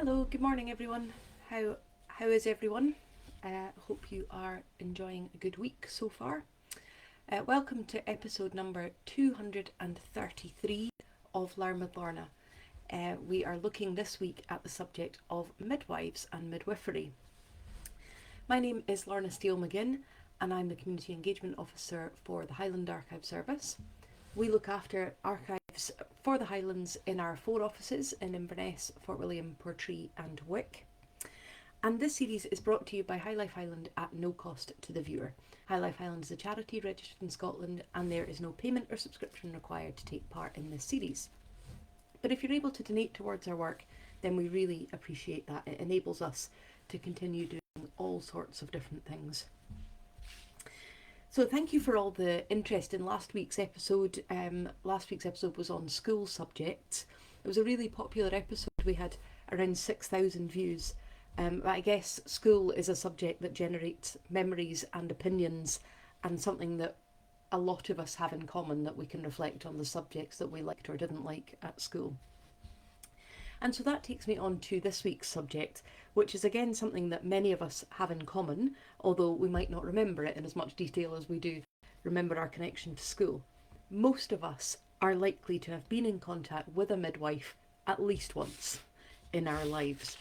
Hello, good morning everyone. How is everyone? Hope you are enjoying a good week so far. Welcome to episode number 233 of Learn with Lorna. We are looking this week at the subject of midwives and midwifery. My name is Lorna Steele-McGinn and I'm the Community Engagement Officer for the Highland Archive Service. We look after archives for the Highlands in our 4 offices in Inverness, Fort William, Portree and Wick. And this series is brought to you by High Life Highland at no cost to the viewer. High Life Highland is a charity registered in Scotland and there is no payment or subscription required to take part in this series. But if you're able to donate towards our work, then we really appreciate that. It enables us to continue doing all sorts of different things. So thank you for all the interest in last week's episode. Last week's episode was on school subjects. It was a really popular episode. We had around 6,000 views. But I guess school is a subject that generates memories and opinions, and something that a lot of us have in common, that we can reflect on the subjects that we liked or didn't like at school. And so that takes me on to this week's subject, which is again something that many of us have in common, although we might not remember it in as much detail as we do remember our connection to school. Most of us are likely to have been in contact with a midwife at least once in our lives.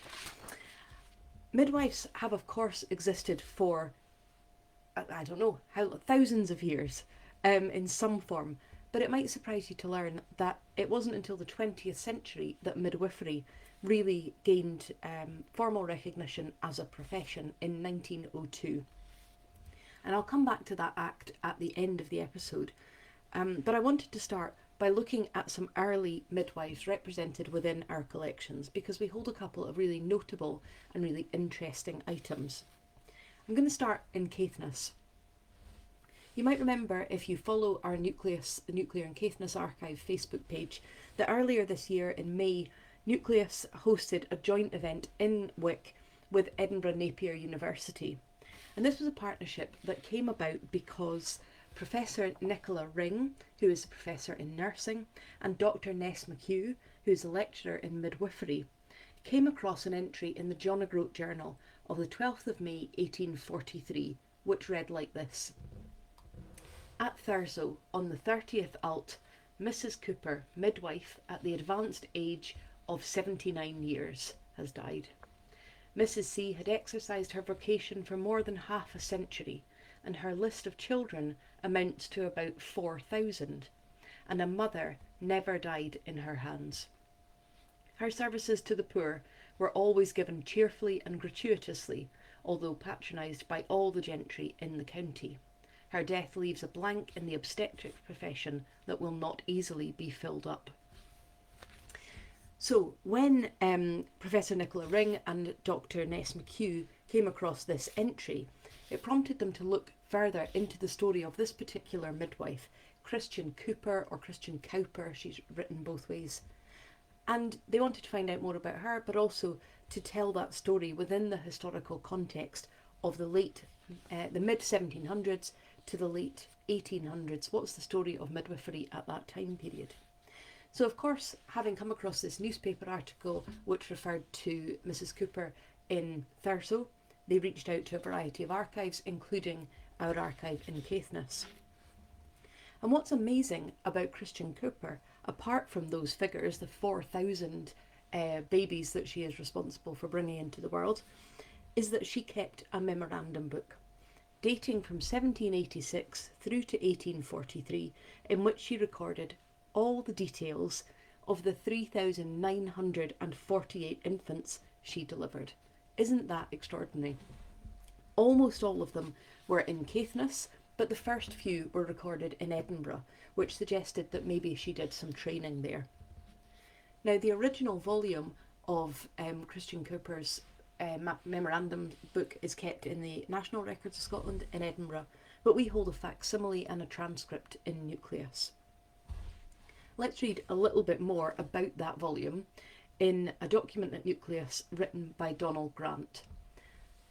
Midwives have of course existed for, I don't know, thousands of years in some form. But it might surprise you to learn that it wasn't until the 20th century that midwifery really gained formal recognition as a profession in 1902. And I'll come back to that act at the end of the episode. But I wanted to start by looking at some early midwives represented within our collections, because we hold a couple of really notable and really interesting items. I'm going to start in Caithness. You might remember, if you follow our the Nuclear and Caithness Archive Facebook page, that earlier this year in May, Nucleus hosted a joint event in Wick with Edinburgh Napier University. And this was a partnership that came about because Professor Nicola Ring, who is a professor in nursing, and Dr. Ness McHugh, who is a lecturer in midwifery, came across an entry in the John O'Groat Journal of the 12th of May 1843, which read like this. At Thurso, on the 30th ult, Mrs. Cooper, midwife at the advanced age of 79 years, has died. Mrs. C had exercised her vocation for more than half a century, and her list of children amounts to about 4,000, and a mother never died in her hands. Her services to the poor were always given cheerfully and gratuitously, although patronised by all the gentry in the county. Her death leaves a blank in the obstetric profession that will not easily be filled up. So when Professor Nicola Ring and Dr. Ness McHugh came across this entry, it prompted them to look further into the story of this particular midwife, Christian Cooper, or Christian Cowper, she's written both ways. And they wanted to find out more about her, but also to tell that story within the historical context of the mid-1700s to the late 1800s. What's the story of midwifery at that time period? So of course, having come across this newspaper article which referred to Mrs. Cooper in Thurso, they reached out to a variety of archives, including our archive in Caithness. And what's amazing about Christian Cooper, apart from those figures, the 4,000 babies that she is responsible for bringing into the world, is that she kept a memorandum book dating from 1786 through to 1843, in which she recorded all the details of the 3,948 infants she delivered. Isn't that extraordinary? Almost all of them were in Caithness, but the first few were recorded in Edinburgh, which suggested that maybe she did some training there. Now, the original volume of Christian Cooper's memorandum book is kept in the National Records of Scotland in Edinburgh, but we hold a facsimile and a transcript in Nucleus. Let's read a little bit more about that volume in a document at Nucleus written by Donald Grant.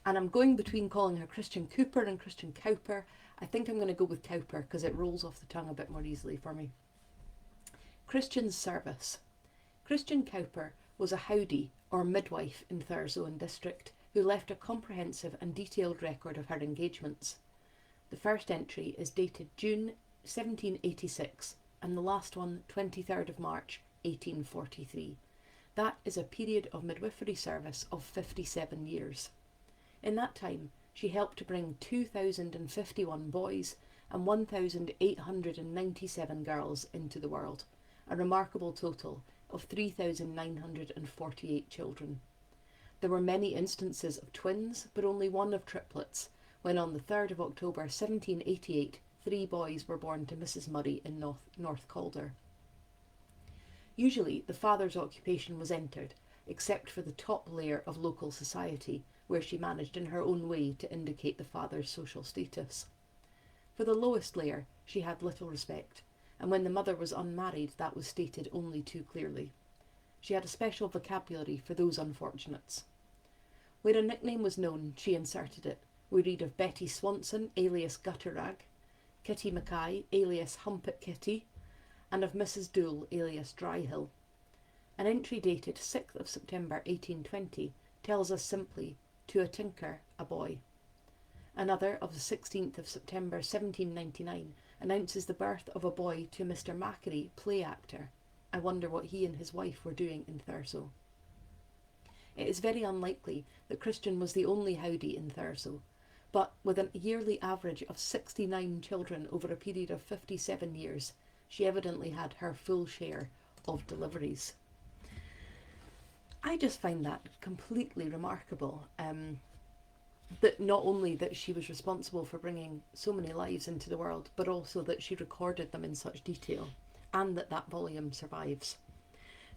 And I'm going between calling her Christian Cooper and Christian Cowper. I think I'm going to go with Cowper because it rolls off the tongue a bit more easily for me. Christian's service. Christian Cowper was a howdy or midwife in Thurso and district, who left a comprehensive and detailed record of her engagements. The first entry is dated June 1786 and the last one 23rd of March 1843. That is a period of midwifery service of 57 years. In that time, she helped to bring 2,051 boys and 1,897 girls into the world, a remarkable total of 3,948 children. There were many instances of twins, but only one of triplets, when on the 3rd of October 1788, 3 boys were born to Mrs. Murray in North Calder. Usually, the father's occupation was entered, except for the top layer of local society, where she managed in her own way to indicate the father's social status. For the lowest layer, she had little respect, and when the mother was unmarried, that was stated only too clearly. She had a special vocabulary for those unfortunates. Where a nickname was known, she inserted it. We read of Betty Swanson, alias Gutterrag, Kitty Mackay, alias Humpet Kitty, and of Mrs. Doole, alias Dryhill. An entry dated 6th of September 1820 tells us simply, to a tinker, a boy. Another, of the 16th of September 1799, announces the birth of a boy to Mr. Macquarie, play actor. I wonder what he and his wife were doing in Thurso. It is very unlikely that Christian was the only Howdy in Thurso, but with a yearly average of 69 children over a period of 57 years, she evidently had her full share of deliveries. I just find that completely remarkable, that not only that she was responsible for bringing so many lives into the world, but also that she recorded them in such detail, and that volume survives.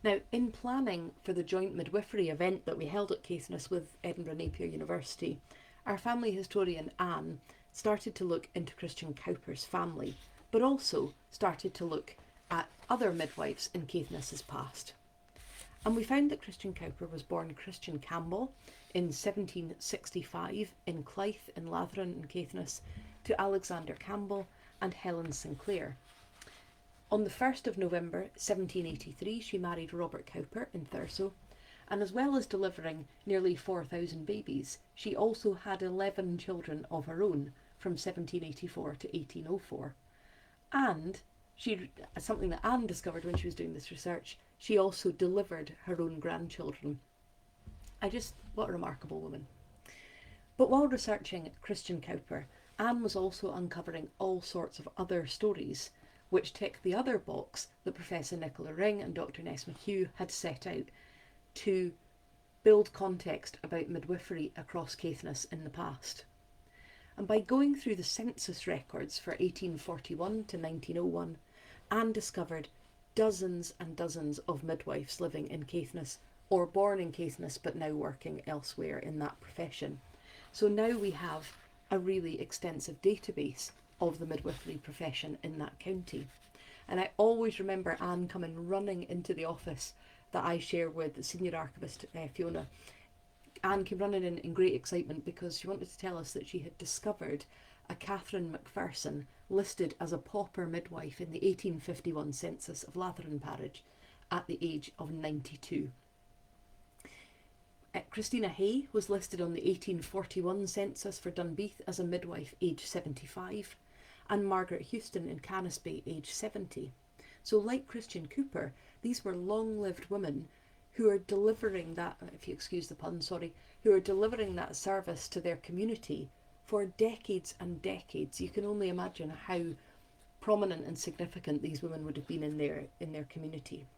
Now, in planning for the joint midwifery event that we held at Caithness with Edinburgh Napier University, our family historian Anne started to look into Christian Cowper's family, but also started to look at other midwives in Caithness's past. And we found that Christian Cowper was born Christian Campbell in 1765 in Clythe in Latheron in Caithness to Alexander Campbell and Helen Sinclair. On the 1st of November 1783 she married Robert Cowper in Thurso, and as well as delivering nearly 4,000 babies, she also had 11 children of her own from 1784 to 1804. And something that Anne discovered when she was doing this research, she also delivered her own grandchildren. What a remarkable woman. But while researching Christian Cowper, Anne was also uncovering all sorts of other stories, which tick the other box that Professor Nicola Ring and Dr. Ness McHugh had set out to build context about midwifery across Caithness in the past. And by going through the census records for 1841 to 1901, Anne discovered dozens and dozens of midwives living in Caithness, or born in Caithness but now working elsewhere in that profession. So now we have a really extensive database of the midwifery profession in that county. And I always remember Anne coming running into the office that I share with the senior archivist Fiona. Anne came running in great excitement because she wanted to tell us that she had discovered a Catherine Macpherson listed as a pauper midwife in the 1851 census of Latheron parish at the age of 92. Christina Hay was listed on the 1841 census for Dunbeath as a midwife aged 75, and Margaret Houston in Canisby aged 70. So like Christian Cooper, these were long-lived women who are delivering that, if you excuse the pun, who are delivering that service to their community for decades and decades. You can only imagine how prominent and significant these women would have been in their community.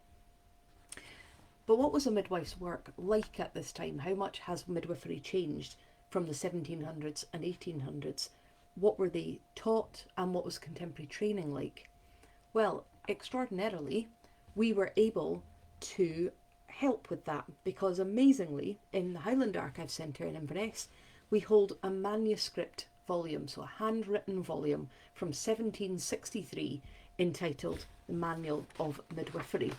But what was a midwife's work like at this time? How much has midwifery changed from the 1700s and 1800s? What were they taught, and what was contemporary training like? Well, extraordinarily, we were able to help with that because amazingly, in the Highland Archive Centre in Inverness, we hold a manuscript volume, so a handwritten volume from 1763 entitled The Manual of Midwifery.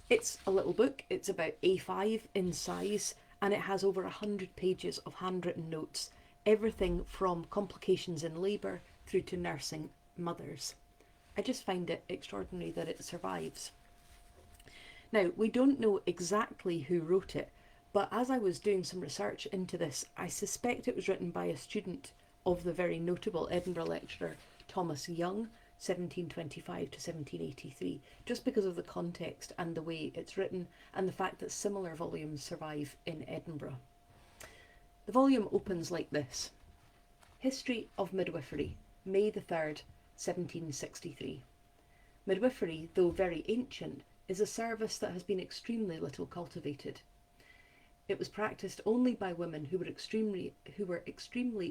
It's a little book, it's about A5 in size, and it has over 100 pages of handwritten notes, everything from complications in labour through to nursing mothers. I just find it extraordinary that it survives. Now, we don't know exactly who wrote it, but as I was doing some research into this, I suspect it was written by a student of the very notable Edinburgh lecturer Thomas Young, 1725 to 1783, just because of the context and the way it's written, and the fact that similar volumes survive in Edinburgh. The volume opens like this: History of Midwifery, May the 3rd, 1763. Midwifery, though very ancient, is a service that has been extremely little cultivated. It was practiced only by women who were extremely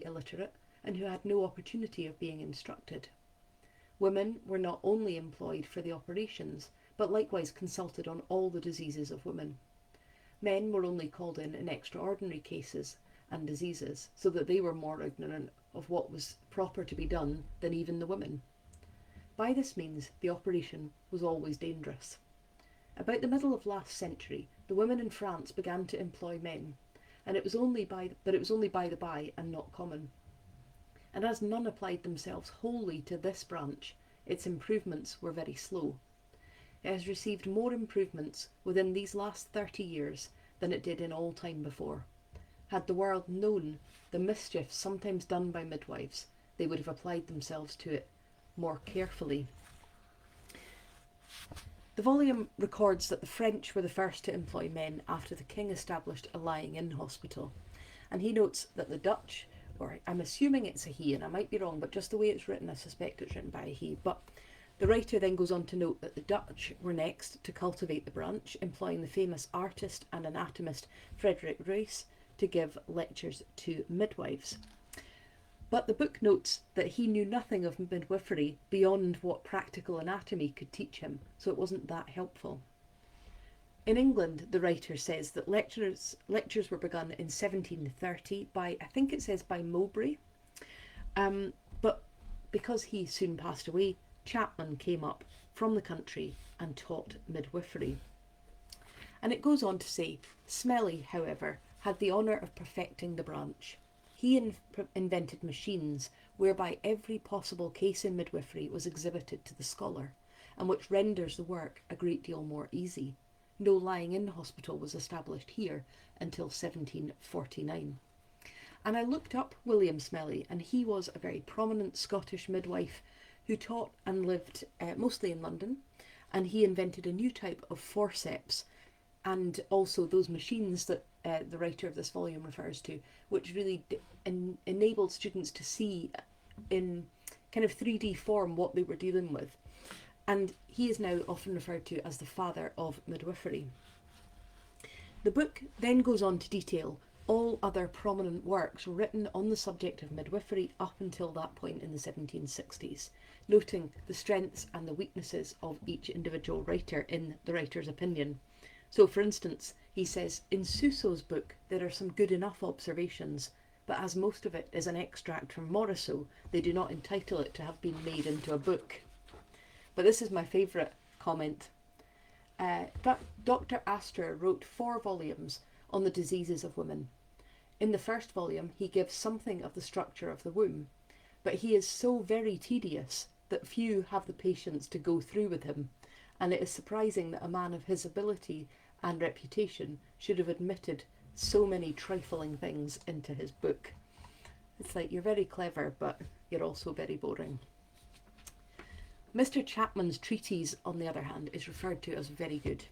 illiterate and who had no opportunity of being instructed. Women were not only employed for the operations, but likewise consulted on all the diseases of women. Men were only called in extraordinary cases and diseases, so that they were more ignorant of what was proper to be done than even the women. By this means, the operation was always dangerous. About the middle of last century, the women in France began to employ men, and it was only by the by and not common. And as none applied themselves wholly to this branch, its improvements were very slow. It has received more improvements within these last 30 years than it did in all time before. Had the world known the mischief sometimes done by midwives, they would have applied themselves to it more carefully. The volume records that the French were the first to employ men after the king established a lying-in hospital, and he notes that the Dutch, or I'm assuming it's a he, and I might be wrong, but just the way it's written, I suspect it's written by a he, but the writer then goes on to note that the Dutch were next to cultivate the branch, employing the famous artist and anatomist Frederick Ruysch to give lectures to midwives. But the book notes that he knew nothing of midwifery beyond what practical anatomy could teach him, so it wasn't that helpful. In England, the writer says that lectures were begun in 1730 by, I think it says by Mowbray, but because he soon passed away, Chapman came up from the country and taught midwifery. And it goes on to say, Smellie, however, had the honour of perfecting the branch. He invented machines whereby every possible case in midwifery was exhibited to the scholar, and which renders the work a great deal more easy. No lying-in hospital was established here until 1749. And I looked up William Smellie, and he was a very prominent Scottish midwife who taught and lived mostly in London, and he invented a new type of forceps, and also those machines that the writer of this volume refers to, which really enabled students to see in kind of 3D form what they were dealing with. And he is now often referred to as the father of midwifery. The book then goes on to detail all other prominent works written on the subject of midwifery up until that point in the 1760s, noting the strengths and the weaknesses of each individual writer in the writer's opinion. So, for instance, he says, in Suso's book there are some good enough observations, but as most of it is an extract from Morisot, they do not entitle it to have been made into a book. But this is my favourite comment. Dr. Astor wrote 4 volumes on the diseases of women. In the first volume, he gives something of the structure of the womb, but he is so very tedious that few have the patience to go through with him, and it is surprising that a man of his ability and reputation should have admitted so many trifling things into his book. It's like, you're very clever, but you're also very boring. Mr. Chapman's treatise, on the other hand, is referred to as very good.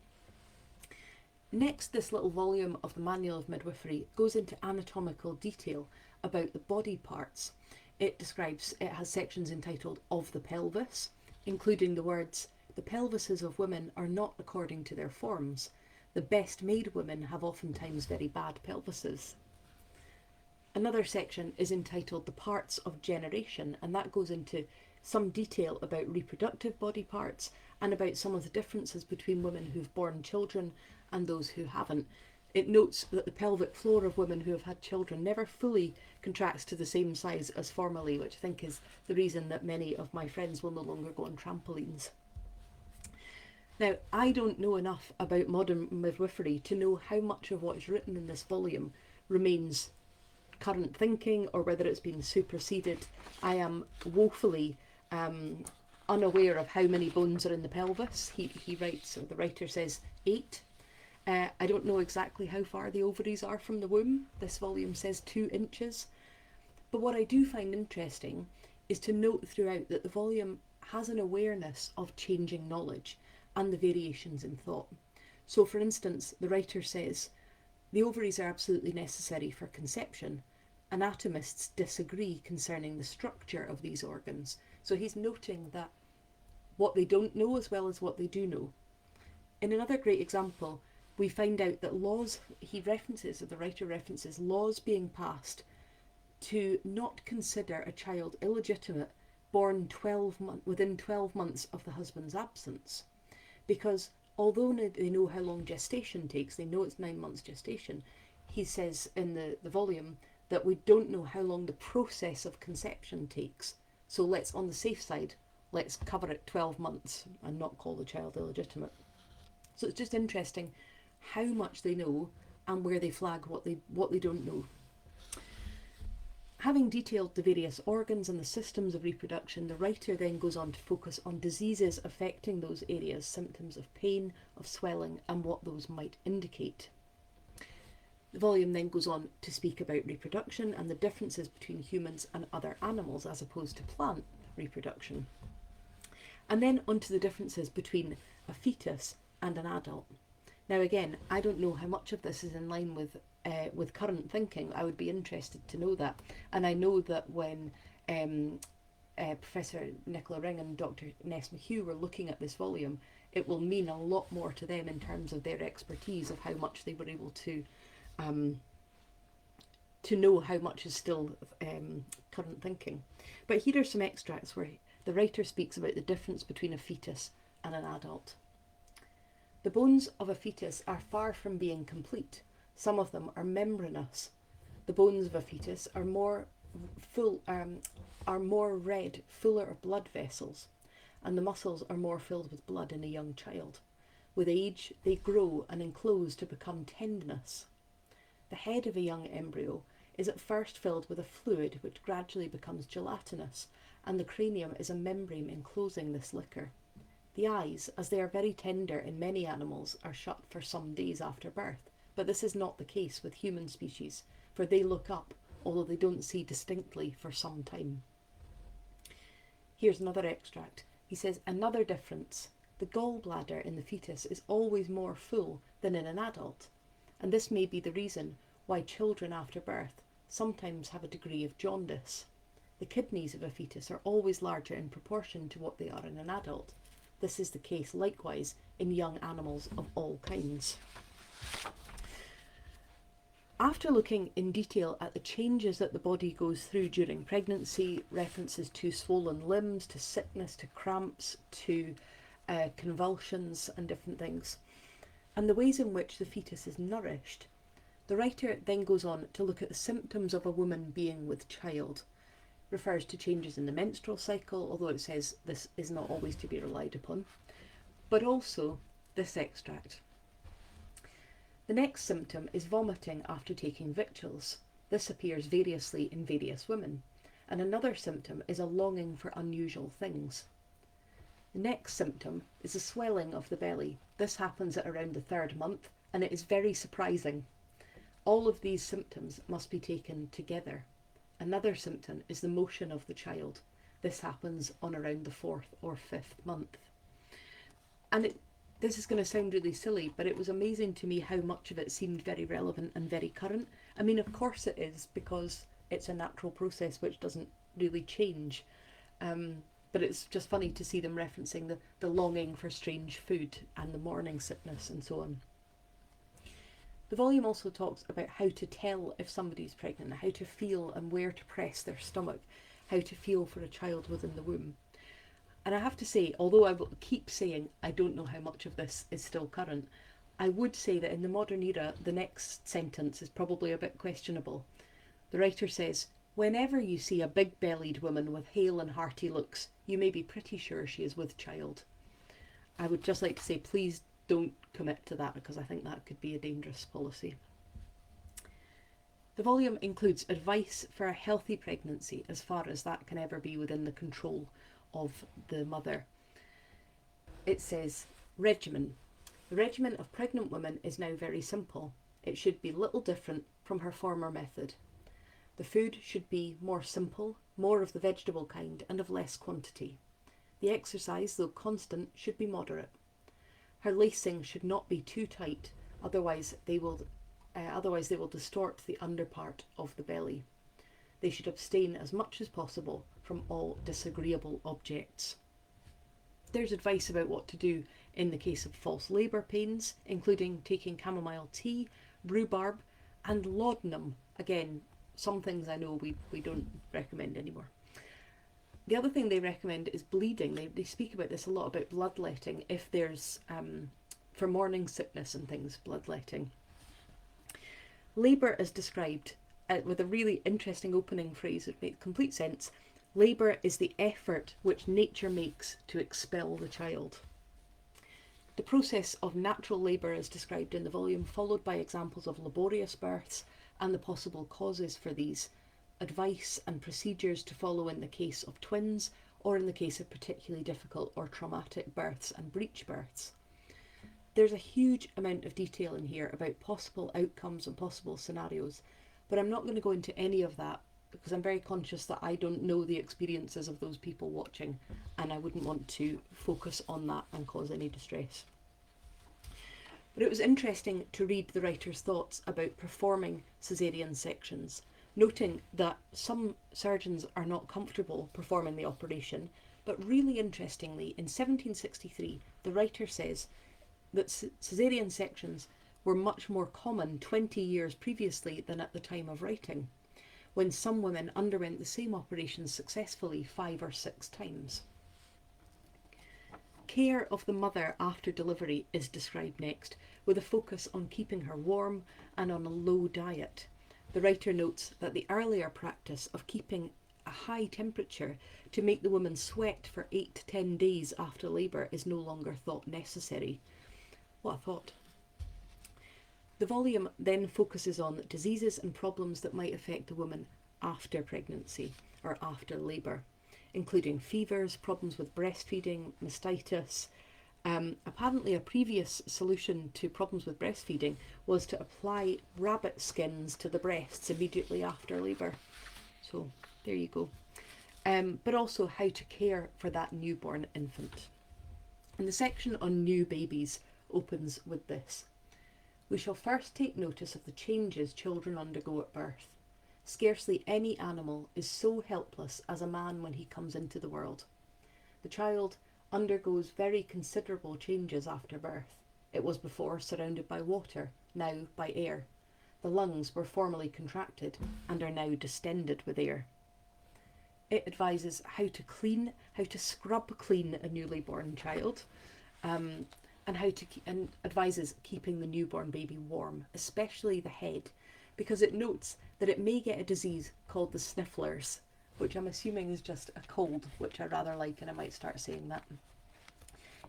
Next, this little volume of the Manual of Midwifery goes into anatomical detail about the body parts. It has sections entitled Of the Pelvis, including the words, the pelvises of women are not according to their forms. The best made women have oftentimes very bad pelvises. Another section is entitled The Parts of Generation, and that goes into some detail about reproductive body parts and about some of the differences between women who've borne children and those who haven't. It notes that the pelvic floor of women who have had children never fully contracts to the same size as formerly, which I think is the reason that many of my friends will no longer go on trampolines. Now, I don't know enough about modern midwifery to know how much of what is written in this volume remains current thinking or whether it's been superseded. I am woefully unaware of how many bones are in the pelvis. He writes, or the writer says, 8. I don't know exactly how far the ovaries are from the womb. This volume says 2 inches. But what I do find interesting is to note throughout that the volume has an awareness of changing knowledge and the variations in thought. So, for instance, the writer says, the ovaries are absolutely necessary for conception. Anatomists disagree concerning the structure of these organs. So he's noting that what they don't know as well as what they do know. In another great example, we find out that laws, the writer references laws being passed to not consider a child illegitimate born within 12 months of the husband's absence. Because although they know how long gestation takes, they know it's 9 months gestation, he says in the volume that we don't know how long the process of conception takes. So let's, on the safe side, let's cover it 12 months and not call the child illegitimate. So it's just interesting how much they know and where they flag what they don't know. Having detailed the various organs and the systems of reproduction, the writer then goes on to focus on diseases affecting those areas, symptoms of pain, of swelling, and what those might indicate. The volume then goes on to speak about reproduction and the differences between humans and other animals as opposed to plant reproduction. And then onto the differences between a fetus and an adult. Now again, I don't know how much of this is in line with current thinking. I would be interested to know that. And I know that when Professor Nicola Ring and Dr. Ness McHugh were looking at this volume, it will mean a lot more to them in terms of their expertise of how much they were able to know how much is still current thinking. But here are some extracts where the writer speaks about the difference between a fetus and an adult. The bones of a fetus are far from being complete. Some of them are membranous. The bones of a fetus are more red, fuller of blood vessels, and the muscles are more filled with blood in a young child. With age, they grow and enclose to become tendinous. The head of a young embryo is at first filled with a fluid which gradually becomes gelatinous, and the cranium is a membrane enclosing this liquor. The eyes, as they are very tender in many animals, are shut for some days after birth, but this is not the case with human species, for they look up, although they don't see distinctly for some time. Here's another extract. He says, another difference. The gallbladder in the fetus is always more full than in an adult, and this may be the reason why children after birth sometimes have a degree of jaundice. The kidneys of a fetus are always larger in proportion to what they are in an adult. This is the case likewise in young animals of all kinds. After looking in detail at the changes that the body goes through during pregnancy, references to swollen limbs, to sickness, to cramps, to convulsions and different things, and the ways in which the fetus is nourished, the writer then goes on to look at the symptoms of a woman being with child. Refers to changes in the menstrual cycle, although it says this is not always to be relied upon, but also this extract. The next symptom is vomiting after taking victuals. This appears variously in various women, and another symptom is a longing for unusual things. The next symptom is a swelling of the belly. This happens at around the 3rd month, and it is very surprising. All of these symptoms must be taken together. Another symptom is the motion of the child. This happens on around the 4th or 5th month. And this is going to sound really silly, but it was amazing to me how much of it seemed very relevant and very current. I mean, of course it is, because it's a natural process which doesn't really change. But it's just funny to see them referencing the longing for strange food and the morning sickness and so on. The volume also talks about how to tell if somebody's pregnant, how to feel and where to press their stomach, how to feel for a child within the womb. And I have to say, although I will keep saying I don't know how much of this is still current, I would say that in the modern era, the next sentence is probably a bit questionable. The writer says, whenever you see a big-bellied woman with hale and hearty looks, you may be pretty sure she is with child. I would just like to say, please don't commit to that, because I think that could be a dangerous policy. The volume includes advice for a healthy pregnancy, as far as that can ever be within the control of the mother. It says, regimen. The regimen of pregnant women is now very simple. It should be little different from her former method. The food should be more simple, more of the vegetable kind, and of less quantity. The exercise, though constant, should be moderate. Her lacing should not be too tight, otherwise they will distort the under part of the belly. They should abstain as much as possible from all disagreeable objects. There's advice about what to do in the case of false labour pains, including taking chamomile tea, rhubarb, and laudanum. Again, some things I know we don't recommend anymore. The other thing they recommend is bleeding. They speak about this a lot, about bloodletting, if there's, for morning sickness and things, bloodletting. Labour is described with a really interesting opening phrase that makes complete sense. Labour is the effort which nature makes to expel the child. The process of natural labour is described in the volume, followed by examples of laborious births and the possible causes for these, advice and procedures to follow in the case of twins or in the case of particularly difficult or traumatic births and breech births. There's a huge amount of detail in here about possible outcomes and possible scenarios, but I'm not going to go into any of that because I'm very conscious that I don't know the experiences of those people watching, and I wouldn't want to focus on that and cause any distress. But it was interesting to read the writer's thoughts about performing caesarean sections, noting that some surgeons are not comfortable performing the operation, but really interestingly, in 1763, the writer says that caesarean sections were much more common 20 years previously than at the time of writing, when some women underwent the same operations successfully 5 or 6 times. Care of the mother after delivery is described next, with a focus on keeping her warm and on a low diet. The writer notes that the earlier practice of keeping a high temperature to make the woman sweat for 8 to 10 days after labour is no longer thought necessary. What a thought. The volume then focuses on diseases and problems that might affect the woman after pregnancy or after labour, including fevers, problems with breastfeeding, mastitis. Apparently a previous solution to problems with breastfeeding was to apply rabbit skins to the breasts immediately after labour. So there you go. But also how to care for that newborn infant. And the section on new babies opens with this. We shall first take notice of the changes children undergo at birth. Scarcely any animal is so helpless as a man when he comes into the world. The child undergoes very considerable changes after birth. It was before surrounded by water, now by air. The lungs were formerly contracted and are now distended with air. It advises how to scrub clean a newly born child, and advises keeping the newborn baby warm, especially the head, because it notes that it may get a disease called the snifflers, which I'm assuming is just a cold, which I rather like, and I might start saying that.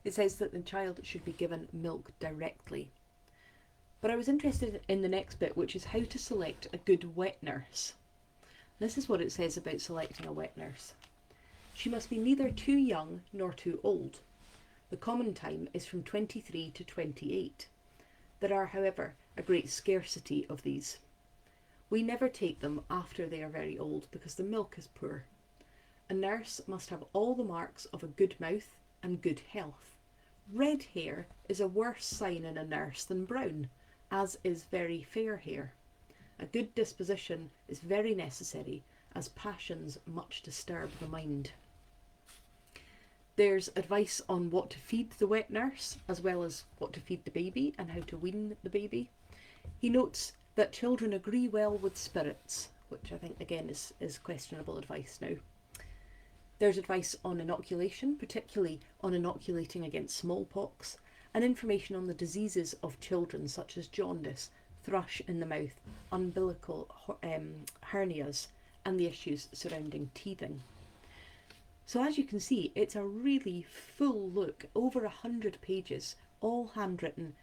It says that the child should be given milk directly. But I was interested in the next bit, which is how to select a good wet nurse. This is what it says about selecting a wet nurse. She must be neither too young nor too old. The common time is from 23 to 28. There are, however, a great scarcity of these. We never take them after they are very old because the milk is poor. A nurse must have all the marks of a good mouth and good health. Red hair is a worse sign in a nurse than brown, as is very fair hair. A good disposition is very necessary, as passions much disturb the mind. There's advice on what to feed the wet nurse, as well as what to feed the baby and how to wean the baby. He notes that children agree well with spirits, which I think again is questionable advice now. There's advice on inoculation, particularly on inoculating against smallpox, and information on the diseases of children such as jaundice, thrush in the mouth, umbilical hernias, and the issues surrounding teething. So as you can see, it's a really full look, over 100 pages, all handwritten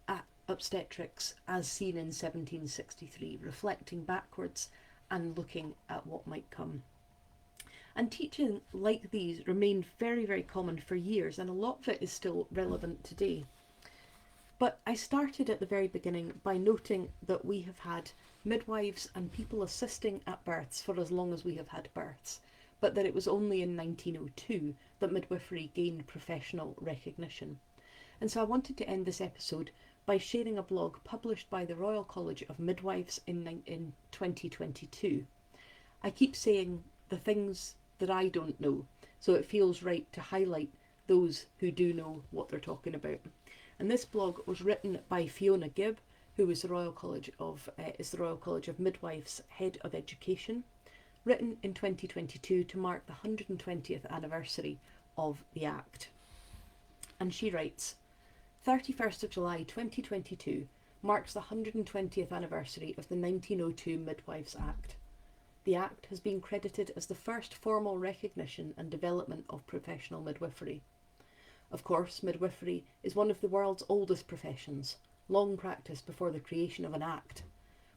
at obstetrics as seen in 1763, reflecting backwards and looking at what might come. And teaching like these remained very, very common for years, and a lot of it is still relevant today. But I started at the very beginning by noting that we have had midwives and people assisting at births for as long as we have had births, but that it was only in 1902 that midwifery gained professional recognition. And so I wanted to end this episode by sharing a blog published by the Royal College of Midwives in 2022. I keep saying the things that I don't know, so it feels right to highlight those who do know what they're talking about. And this blog was written by Fiona Gibb, who is the Royal College of Midwives Head of Education, written in 2022 to mark the 120th anniversary of the Act. And she writes, 31st of July 2022 marks the 120th anniversary of the 1902 Midwives Act. The Act has been credited as the first formal recognition and development of professional midwifery. Of course, midwifery is one of the world's oldest professions, long practiced before the creation of an Act.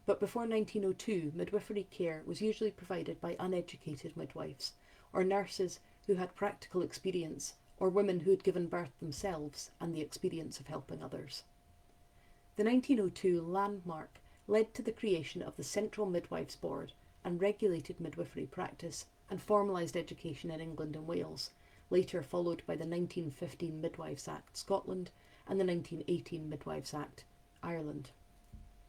But before 1902, midwifery care was usually provided by uneducated midwives, or nurses who had practical experience, or women who had given birth themselves and the experience of helping others. The 1902 landmark led to the creation of the Central Midwives Board and regulated midwifery practice and formalised education in England and Wales, later followed by the 1915 Midwives Act Scotland and the 1918 Midwives Act Ireland.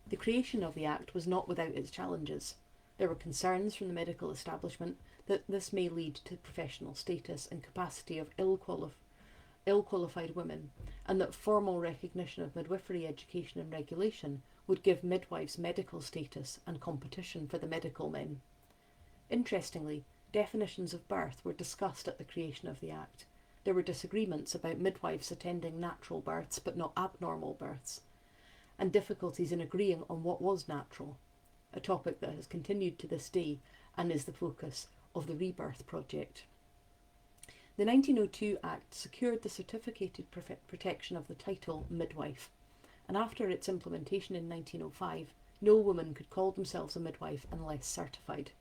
The creation of the Act was not without its challenges. There were concerns from the medical establishment that this may lead to professional status and capacity of ill-qualified women, and that formal recognition of midwifery education and regulation would give midwives medical status and competition for the medical men. Interestingly, definitions of birth were discussed at the creation of the Act. There were disagreements about midwives attending natural births but not abnormal births, and difficulties in agreeing on what was natural, a topic that has continued to this day and is the focus of the Rebirth Project. The 1902 Act secured the certificated protection of the title midwife, and after its implementation in 1905, no woman could call themselves a midwife unless certified.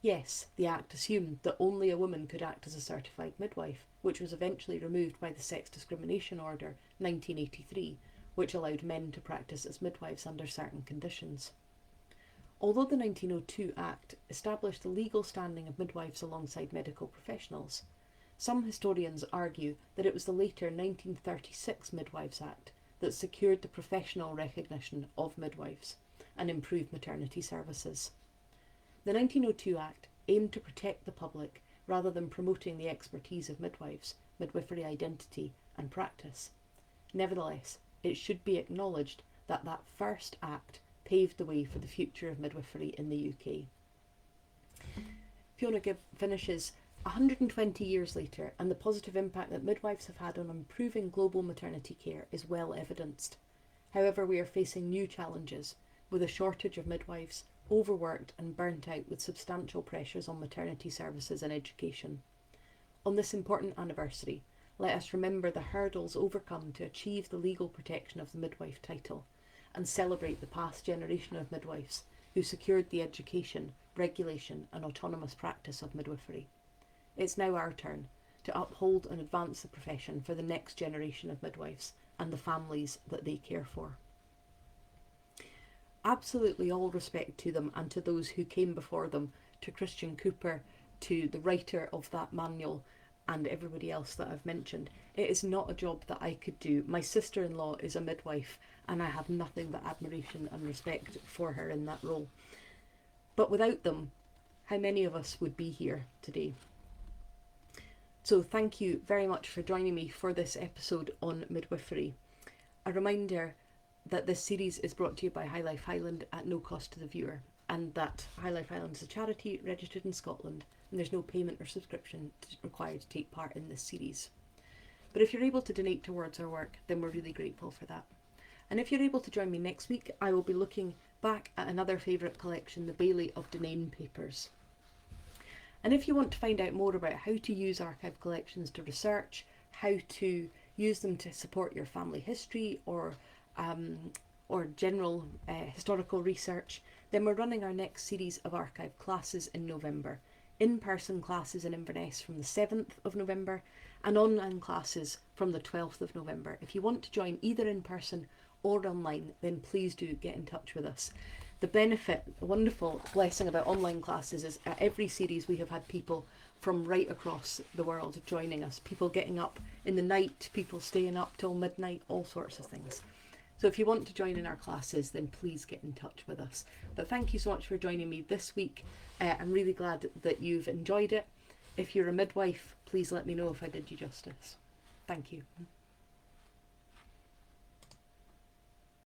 Yes, the Act assumed that only a woman could act as a certified midwife, which was eventually removed by the Sex Discrimination Order 1983, which allowed men to practice as midwives under certain conditions. Although the 1902 Act established the legal standing of midwives alongside medical professionals, some historians argue that it was the later 1936 Midwives Act that secured the professional recognition of midwives and improved maternity services. The 1902 Act aimed to protect the public rather than promoting the expertise of midwives, midwifery identity and practice. Nevertheless, it should be acknowledged that that first Act paved the way for the future of midwifery in the UK. Fiona Gibb finishes 120 years later, and the positive impact that midwives have had on improving global maternity care is well evidenced. However, we are facing new challenges, with a shortage of midwives, overworked and burnt out with substantial pressures on maternity services and education. On this important anniversary, let us remember the hurdles overcome to achieve the legal protection of the midwife title, and celebrate the past generation of midwives who secured the education, regulation and autonomous practice of midwifery. It's now our turn to uphold and advance the profession for the next generation of midwives and the families that they care for. Absolutely all respect to them and to those who came before them, to Christian Cooper, to the writer of that manual and everybody else that I've mentioned. It is not a job that I could do. My sister-in-law is a midwife and I have nothing but admiration and respect for her in that role. But without them, how many of us would be here today? So thank you very much for joining me for this episode on midwifery. A reminder that this series is brought to you by High Life Highland at no cost to the viewer, and that High Life Highland is a charity registered in Scotland, and there's no payment or subscription required to take part in this series. But if you're able to donate towards our work, then we're really grateful for that. And if you're able to join me next week, I will be looking back at another favourite collection, the Baillie of Denane Papers. And if you want to find out more about how to use archive collections to research, how to use them to support your family history or general historical research, then we're running our next series of archive classes in November. in-person classes in Inverness from the 7th of November and online classes from the 12th of November. If you want to join either in person or online, then please do get in touch with us. The benefit, the wonderful blessing about online classes is at every series we have had people from right across the world joining us. People getting up in the night, people staying up till midnight, all sorts of things. So if you want to join in our classes, then please get in touch with us. But thank you so much for joining me this week. I'm really glad that you've enjoyed it. If you're a midwife, please let me know if I did you justice. Thank you.